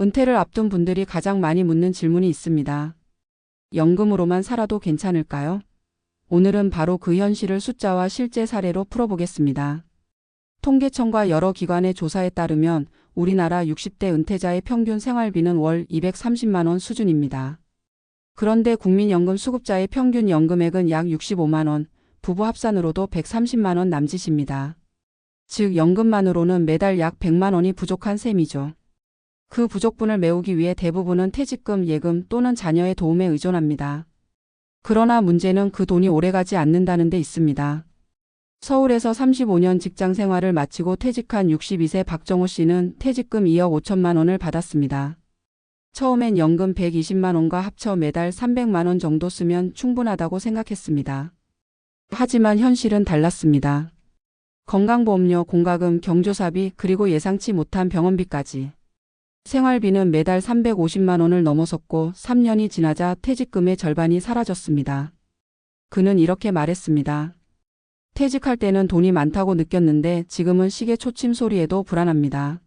은퇴를 앞둔 분들이 가장 많이 묻는 질문이 있습니다. 연금으로만 살아도 괜찮을까요? 오늘은 바로 그 현실을 숫자와 실제 사례로 풀어보겠습니다. 통계청과 여러 기관의 조사에 따르면 우리나라 60대 은퇴자의 평균 생활비는 월 230만 원 수준입니다. 그런데 국민연금 수급자의 평균 연금액은 약 65만 원, 부부 합산으로도 130만 원 남짓입니다. 즉 연금만으로는 매달 약 100만 원이 부족한 셈이죠. 그 부족분을 메우기 위해 대부분은 퇴직금, 예금 또는 자녀의 도움에 의존합니다. 그러나 문제는 그 돈이 오래가지 않는다는 데 있습니다. 서울에서 35년 직장 생활을 마치고 퇴직한 62세 박정호 씨는 퇴직금 2억 5천만 원을 받았습니다. 처음엔 연금 120만 원과 합쳐 매달 300만 원 정도 쓰면 충분하다고 생각했습니다. 하지만 현실은 달랐습니다. 건강보험료, 공과금, 경조사비 그리고 예상치 못한 병원비까지. 생활비는 매달 350만 원을 넘어섰고 3년이 지나자 퇴직금의 절반이 사라졌습니다. 그는 이렇게 말했습니다. 퇴직할 때는 돈이 많다고 느꼈는데 지금은 시계 초침 소리에도 불안합니다.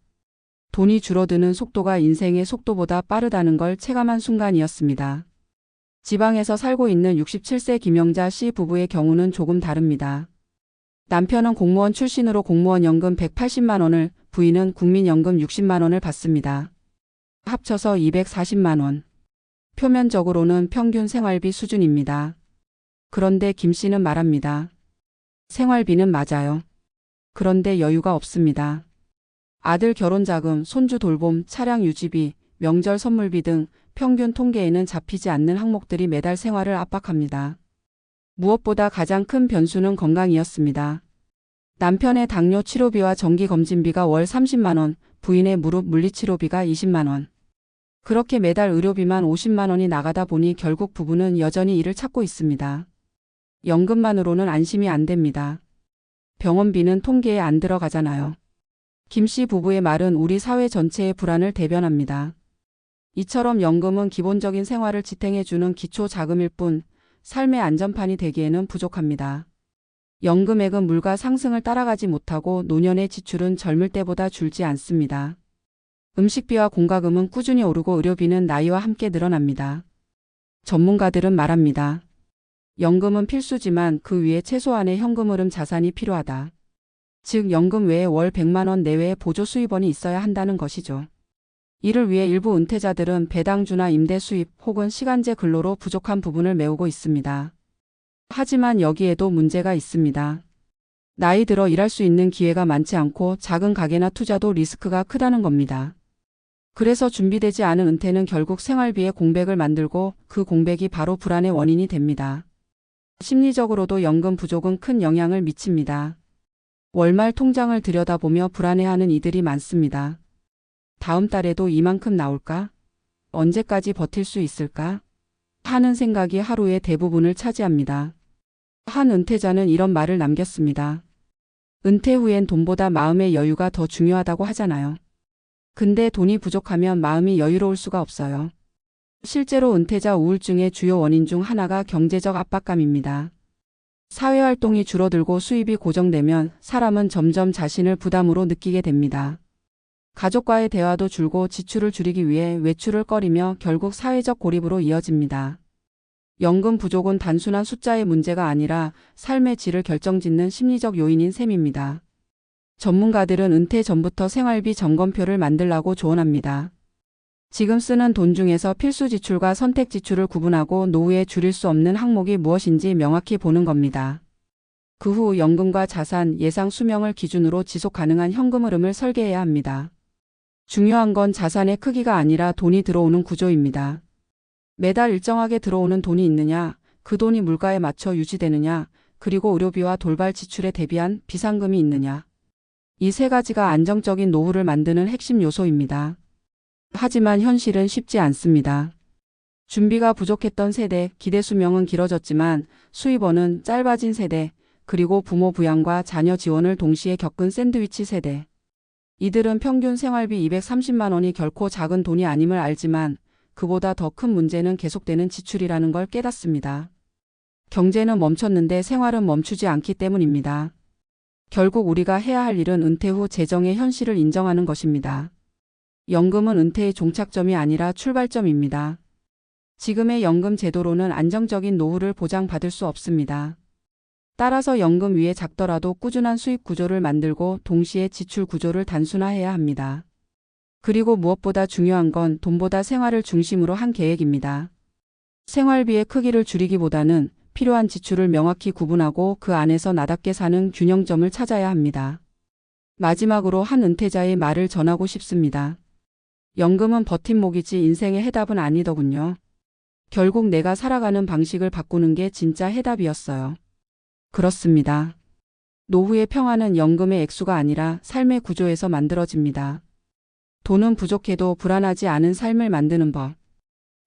돈이 줄어드는 속도가 인생의 속도보다 빠르다는 걸 체감한 순간이었습니다. 지방에서 살고 있는 67세 김영자 씨 부부의 경우는 조금 다릅니다. 남편은 공무원 출신으로 공무원 연금 180만 원을, 부인은 국민연금 60만 원을 받습니다. 합쳐서 240만 원. 표면적으로는 평균 생활비 수준입니다. 그런데 김 씨는 말합니다. 생활비는 맞아요. 그런데 여유가 없습니다. 아들 결혼자금, 손주 돌봄, 차량 유지비, 명절 선물비 등 평균 통계에는 잡히지 않는 항목들이 매달 생활을 압박합니다. 무엇보다 가장 큰 변수는 건강이었습니다. 남편의 당뇨 치료비와 정기검진비가 월 30만 원, 부인의 무릎 물리치료비가 20만 원. 그렇게 매달 의료비만 50만 원이 나가다 보니 결국 부부는 여전히 일을 찾고 있습니다. 연금만으로는 안심이 안 됩니다. 병원비는 통계에 안 들어가잖아요. 김 씨 부부의 말은 우리 사회 전체의 불안을 대변합니다. 이처럼 연금은 기본적인 생활을 지탱해주는 기초 자금일 뿐 삶의 안전판이 되기에는 부족합니다. 연금액은 물가 상승을 따라가지 못하고 노년의 지출은 젊을 때보다 줄지 않습니다. 음식비와 공과금은 꾸준히 오르고 의료비는 나이와 함께 늘어납니다. 전문가들은 말합니다. 연금은 필수지만 그 위에 최소한의 현금 흐름 자산이 필요하다. 즉 연금 외에 월 100만 원 내외의 보조 수입원이 있어야 한다는 것이죠. 이를 위해 일부 은퇴자들은 배당주나 임대 수입 혹은 시간제 근로로 부족한 부분을 메우고 있습니다. 하지만 여기에도 문제가 있습니다. 나이 들어 일할 수 있는 기회가 많지 않고 작은 가게나 투자도 리스크가 크다는 겁니다. 그래서 준비되지 않은 은퇴는 결국 생활비의 공백을 만들고 그 공백이 바로 불안의 원인이 됩니다. 심리적으로도 연금 부족은 큰 영향을 미칩니다. 월말 통장을 들여다보며 불안해하는 이들이 많습니다. 다음 달에도 이만큼 나올까? 언제까지 버틸 수 있을까? 하는 생각이 하루의 대부분을 차지합니다. 한 은퇴자는 이런 말을 남겼습니다. 은퇴 후엔 돈보다 마음의 여유가 더 중요하다고 하잖아요. 근데 돈이 부족하면 마음이 여유로울 수가 없어요. 실제로 은퇴자 우울증의 주요 원인 중 하나가 경제적 압박감입니다. 사회활동이 줄어들고 수입이 고정되면 사람은 점점 자신을 부담으로 느끼게 됩니다. 가족과의 대화도 줄고 지출을 줄이기 위해 외출을 꺼리며 결국 사회적 고립으로 이어집니다. 연금 부족은 단순한 숫자의 문제가 아니라 삶의 질을 결정짓는 심리적 요인인 셈입니다. 전문가들은 은퇴 전부터 생활비 점검표를 만들라고 조언합니다. 지금 쓰는 돈 중에서 필수 지출과 선택 지출을 구분하고 노후에 줄일 수 없는 항목이 무엇인지 명확히 보는 겁니다. 그 후 연금과 자산, 예상 수명을 기준으로 지속 가능한 현금 흐름을 설계해야 합니다. 중요한 건 자산의 크기가 아니라 돈이 들어오는 구조입니다. 매달 일정하게 들어오는 돈이 있느냐, 그 돈이 물가에 맞춰 유지되느냐, 그리고 의료비와 돌발 지출에 대비한 비상금이 있느냐. 이 세 가지가 안정적인 노후를 만드는 핵심 요소입니다. 하지만 현실은 쉽지 않습니다. 준비가 부족했던 세대, 기대 수명은 길어졌지만 수입원은 짧아진 세대, 그리고 부모 부양과 자녀 지원을 동시에 겪은 샌드위치 세대. 이들은 평균 생활비 230만 원이 결코 작은 돈이 아님을 알지만 그보다 더 큰 문제는 계속되는 지출이라는 걸 깨닫습니다. 경제는 멈췄는데 생활은 멈추지 않기 때문입니다. 결국 우리가 해야 할 일은 은퇴 후 재정의 현실을 인정하는 것입니다. 연금은 은퇴의 종착점이 아니라 출발점입니다. 지금의 연금 제도로는 안정적인 노후를 보장받을 수 없습니다. 따라서 연금 위에 작더라도 꾸준한 수입 구조를 만들고 동시에 지출 구조를 단순화해야 합니다. 그리고 무엇보다 중요한 건 돈보다 생활을 중심으로 한 계획입니다. 생활비의 크기를 줄이기보다는 필요한 지출을 명확히 구분하고 그 안에서 나답게 사는 균형점을 찾아야 합니다. 마지막으로 한 은퇴자의 말을 전하고 싶습니다. 연금은 버팀목이지 인생의 해답은 아니더군요. 결국 내가 살아가는 방식을 바꾸는 게 진짜 해답이었어요. 그렇습니다. 노후의 평화는 연금의 액수가 아니라 삶의 구조에서 만들어집니다. 돈은 부족해도 불안하지 않은 삶을 만드는 법.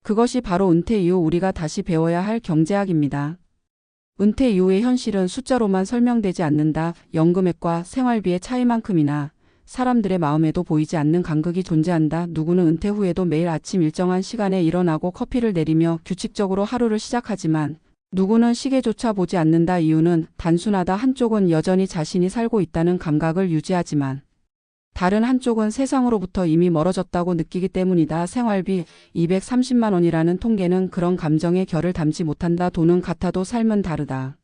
그것이 바로 은퇴 이후 우리가 다시 배워야 할 경제학입니다. 은퇴 이후의 현실은 숫자로만 설명되지 않는다. 연금액과 생활비의 차이만큼이나 사람들의 마음에도 보이지 않는 간극이 존재한다. 누구는 은퇴 후에도 매일 아침 일정한 시간에 일어나고 커피를 내리며 규칙적으로 하루를 시작하지만 누구는 시계조차 보지 않는다. 이유는 단순하다. 한쪽은 여전히 자신이 살고 있다는 감각을 유지하지만 다른 한쪽은 세상으로부터 이미 멀어졌다고 느끼기 때문이다. 생활비 230만 원이라는 통계는 그런 감정의 결을 담지 못한다. 돈은 같아도 삶은 다르다.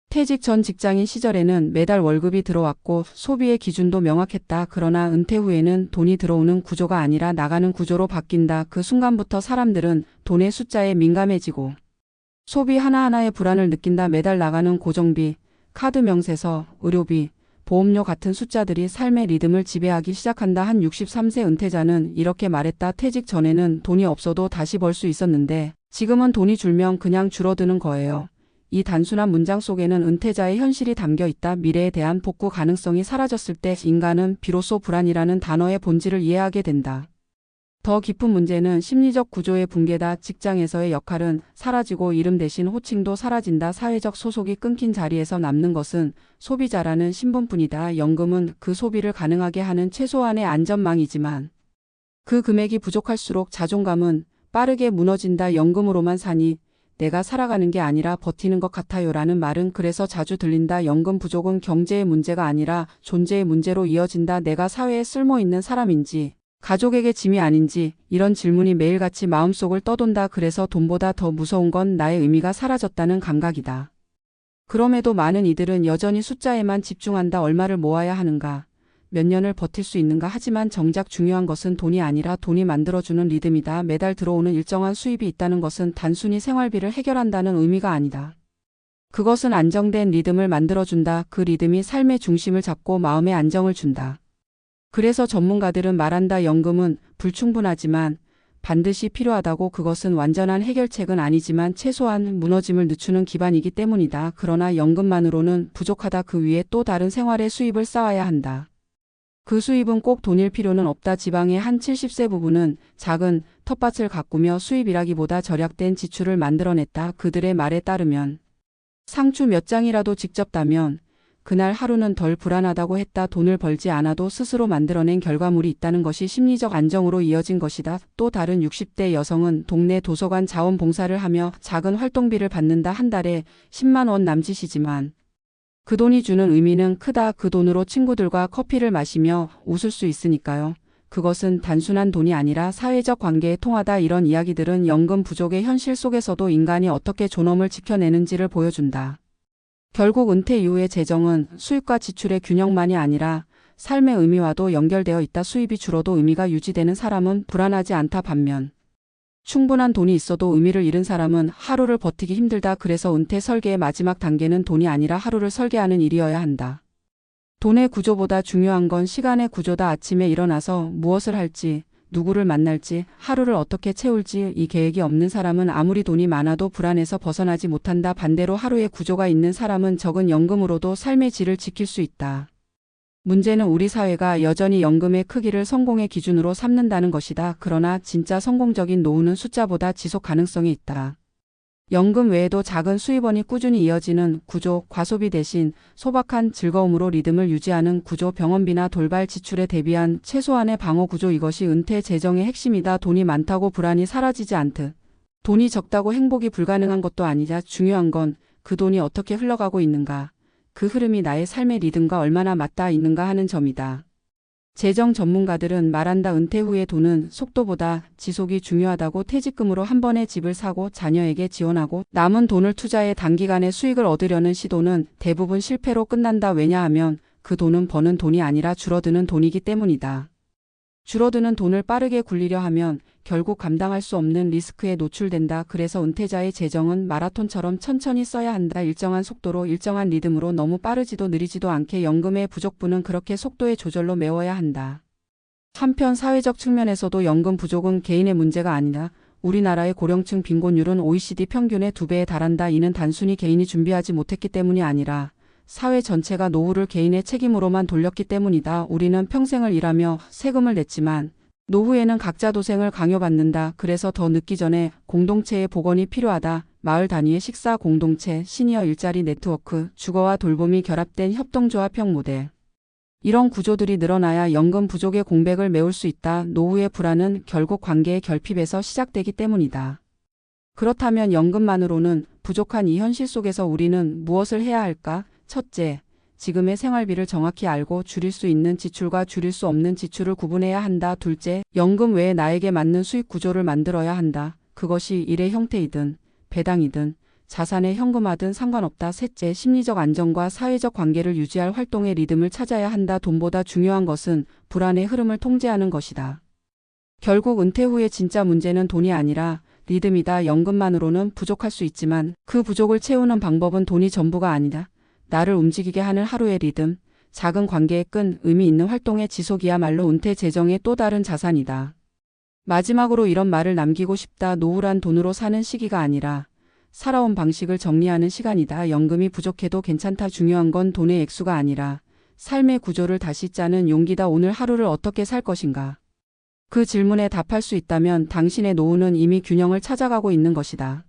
퇴직 전 직장인 시절에는 매달 월급이 들어왔고 소비의 기준도 명확했다. 그러나 은퇴 후에는 돈이 들어오는 구조가 아니라 나가는 구조로 바뀐다. 그 순간부터 사람들은 돈의 숫자에 민감해지고 소비 하나하나의 불안을 느낀다. 매달 나가는 고정비, 카드 명세서, 의료비, 보험료 같은 숫자들이 삶의 리듬을 지배하기 시작한다. 한 63세 은퇴자는 이렇게 말했다. 퇴직 전에는 돈이 없어도 다시 벌 수 있었는데 지금은 돈이 줄면 그냥 줄어드는 거예요. 이 단순한 문장 속에는 은퇴자의 현실이 담겨 있다. 미래에 대한 복구 가능성이 사라졌을 때 인간은 비로소 불안이라는 단어의 본질을 이해하게 된다. 더 깊은 문제는 심리적 구조의 붕괴다. 직장에서의 역할은 사라지고 이름 대신 호칭도 사라진다. 사회적 소속이 끊긴 자리에서 남는 것은 소비자라는 신분뿐이다. 연금은 그 소비를 가능하게 하는 최소한의 안전망이지만 그 금액이 부족할수록 자존감은 빠르게 무너진다. 연금으로만 사니 내가 살아가는 게 아니라 버티는 것 같아요. 라는 말은 그래서 자주 들린다. 연금 부족은 경제의 문제가 아니라 존재의 문제로 이어진다. 내가 사회에 쓸모있는 사람인지 가족에게 짐이 아닌지 이런 질문이 매일같이 마음속을 떠돈다. 그래서 돈보다 더 무서운 건 나의 의미가 사라졌다는 감각이다. 그럼에도 많은 이들은 여전히 숫자에만 집중한다. 얼마를 모아야 하는가? 몇 년을 버틸 수 있는가? 하지만 정작 중요한 것은 돈이 아니라 돈이 만들어주는 리듬이다. 매달 들어오는 일정한 수입이 있다는 것은 단순히 생활비를 해결한다는 의미가 아니다. 그것은 안정된 리듬을 만들어준다. 그 리듬이 삶의 중심을 잡고 마음의 안정을 준다. 그래서 전문가들은 말한다. 연금은 불충분하지만 반드시 필요하다고. 그것은 완전한 해결책은 아니지만 최소한 무너짐을 늦추는 기반이기 때문이다. 그러나 연금만으로는 부족하다. 그 위에 또 다른 생활의 수입을 쌓아야 한다. 그 수입은 꼭 돈일 필요는 없다. 지방의 한 70세 부부는 작은 텃밭을 가꾸며 수입이라기보다 절약된 지출을 만들어냈다. 그들의 말에 따르면 상추 몇 장이라도 직접 따면 그날 하루는 덜 불안하다고 했다. 돈을 벌지 않아도 스스로 만들어낸 결과물이 있다는 것이 심리적 안정으로 이어진 것이다. 또 다른 60대 여성은 동네 도서관 자원봉사를 하며 작은 활동비를 받는다. 한 달에 10만 원 남짓이지만 그 돈이 주는 의미는 크다. 그 돈으로 친구들과 커피를 마시며 웃을 수 있으니까요. 그것은 단순한 돈이 아니라 사회적 관계의 통하다. 이런 이야기들은 연금 부족의 현실 속에서도 인간이 어떻게 존엄을 지켜내는지를 보여준다. 결국 은퇴 이후의 재정은 수입과 지출의 균형만이 아니라 삶의 의미와도 연결되어 있다. 수입이 줄어도 의미가 유지되는 사람은 불안하지 않다. 반면 충분한 돈이 있어도 의미를 잃은 사람은 하루를 버티기 힘들다. 그래서 은퇴 설계의 마지막 단계는 돈이 아니라 하루를 설계하는 일이어야 한다. 돈의 구조보다 중요한 건 시간의 구조다. 아침에 일어나서 무엇을 할지, 누구를 만날지, 하루를 어떻게 채울지 이 계획이 없는 사람은 아무리 돈이 많아도 불안해서 벗어나지 못한다. 반대로 하루의 구조가 있는 사람은 적은 연금으로도 삶의 질을 지킬 수 있다. 문제는 우리 사회가 여전히 연금의 크기를 성공의 기준으로 삼는다는 것이다. 그러나 진짜 성공적인 노후는 숫자보다 지속 가능성이 있다. 연금 외에도 작은 수입원이 꾸준히 이어지는 구조, 과소비 대신 소박한 즐거움으로 리듬을 유지하는 구조, 병원비나 돌발 지출에 대비한 최소한의 방어 구조. 이것이 은퇴 재정의 핵심이다. 돈이 많다고 불안이 사라지지 않듯 돈이 적다고 행복이 불가능한 것도 아니자. 중요한 건 그 돈이 어떻게 흘러가고 있는가, 그 흐름이 나의 삶의 리듬과 얼마나 맞닿아 있는가 하는 점이다. 재정 전문가들은 말한다. 은퇴 후의 돈은 속도보다 지속이 중요하다고. 퇴직금으로 한 번에 집을 사고 자녀에게 지원하고 남은 돈을 투자해 단기간에 수익을 얻으려는 시도는 대부분 실패로 끝난다. 왜냐하면 그 돈은 버는 돈이 아니라 줄어드는 돈이기 때문이다. 줄어드는 돈을 빠르게 굴리려 하면 결국 감당할 수 없는 리스크에 노출된다. 그래서 은퇴자의 재정은 마라톤처럼 천천히 써야 한다. 일정한 속도로 일정한 리듬으로 너무 빠르지도 느리지도 않게. 연금의 부족분은 그렇게 속도의 조절로 메워야 한다. 한편 사회적 측면에서도 연금 부족은 개인의 문제가 아니다. 우리나라의 고령층 빈곤율은 OECD 평균의 2배에 달한다. 이는 단순히 개인이 준비하지 못했기 때문이 아니라 사회 전체가 노후를 개인의 책임으로만 돌렸기 때문이다. 우리는 평생을 일하며 세금을 냈지만 노후에는 각자 도생을 강요받는다. 그래서 더 늦기 전에 공동체의 복원이 필요하다. 마을 단위의 식사 공동체, 시니어 일자리 네트워크, 주거와 돌봄이 결합된 협동조합형 모델. 이런 구조들이 늘어나야 연금 부족의 공백을 메울 수 있다. 노후의 불안은 결국 관계의 결핍에서 시작되기 때문이다. 그렇다면 연금만으로는 부족한 이 현실 속에서 우리는 무엇을 해야 할까? 첫째, 지금의 생활비를 정확히 알고 줄일 수 있는 지출과 줄일 수 없는 지출을 구분해야 한다. 둘째, 연금 외에 나에게 맞는 수익 구조를 만들어야 한다. 그것이 일의 형태이든 배당이든 자산의 현금화든 상관없다. 셋째, 심리적 안정과 사회적 관계를 유지할 활동의 리듬을 찾아야 한다. 돈보다 중요한 것은 불안의 흐름을 통제하는 것이다. 결국 은퇴 후의 진짜 문제는 돈이 아니라 리듬이다. 연금만으로는 부족할 수 있지만 그 부족을 채우는 방법은 돈이 전부가 아니다. 나를 움직이게 하는 하루의 리듬, 작은 관계의 끈, 의미 있는 활동의 지속이야말로 은퇴 재정의 또 다른 자산이다. 마지막으로 이런 말을 남기고 싶다. 노후란 돈으로 사는 시기가 아니라 살아온 방식을 정리하는 시간이다. 연금이 부족해도 괜찮다. 중요한 건 돈의 액수가 아니라 삶의 구조를 다시 짜는 용기다. 오늘 하루를 어떻게 살 것인가? 그 질문에 답할 수 있다면 당신의 노후는 이미 균형을 찾아가고 있는 것이다.